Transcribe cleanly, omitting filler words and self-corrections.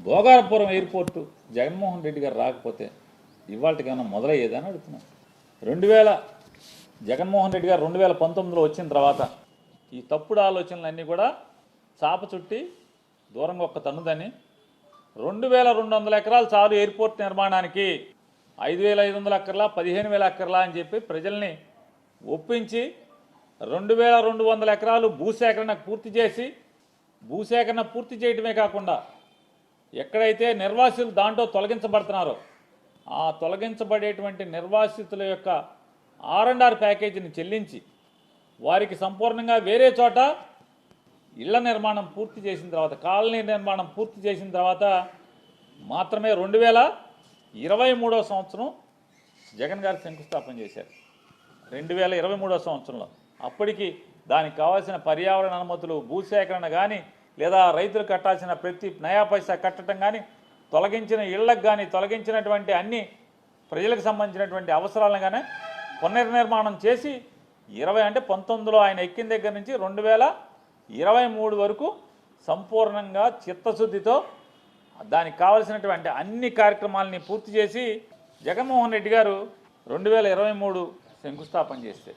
Bhogapuram airport Jaganmohan Reddy గారు రాకపోతే ఇవాళకైనా మొదలయ్యేదని అడుగుతున్నాం. 2000 జగన్మోహన్ రెడ్డి గారు 2019లో వచ్చిన తర్వాత ఈ తప్పుడు ఆలోచనలన్నీ కూడా చాప చుట్టి దూరంగా ఒక్క తన్నుదని 2200 ఎకరాలు చాలు ఎయిర్పోర్ట్ నిర్మాణానికి, 5500 ఎకర్లా 15000 ఎకర్లా అని చెప్పి ప్రజల్ని ఒప్పించి 2200 ఎకరాలు భూసేకరణ పూర్తి చేసి, భూసేకరణ పూర్తి చేయడమే కాకుండా ఎక్కడైతే నిర్వాసితులు దాంట్లో తొలగించబడుతున్నారో ఆ తొలగించబడేటువంటి నిర్వాసితుల యొక్క R&R ప్యాకేజీని చెల్లించి వారికి సంపూర్ణంగా వేరే చోట ఇళ్ల నిర్మాణం పూర్తి చేసిన తర్వాత, కాలనీ నిర్మాణం పూర్తి చేసిన తర్వాత మాత్రమే 2023వ సంవత్సరం జగన్ గారు శంకుస్థాపన చేశారు. 2023వ సంవత్సరంలో అప్పటికి దానికి కావాల్సిన పర్యావరణ అనుమతులు, భూసేకరణ కానీ లేదా రైతులు కట్టాల్సిన ప్రతి నయా పైసా కట్టడం కానీ, తొలగించిన ఇళ్లకు కానీ, తొలగించినటువంటి అన్ని ప్రజలకు సంబంధించినటువంటి అవసరాలను కానీ పునర్నిర్మాణం చేసి 19లో ఆయన ఎక్కిన దగ్గర నుంచి 2023 వరకు సంపూర్ణంగా చిత్తశుద్ధితో దానికి కావలసినటువంటి అన్ని కార్యక్రమాలని పూర్తి చేసి జగన్మోహన్ రెడ్డి గారు 2023 శంకుస్థాపన చేస్తే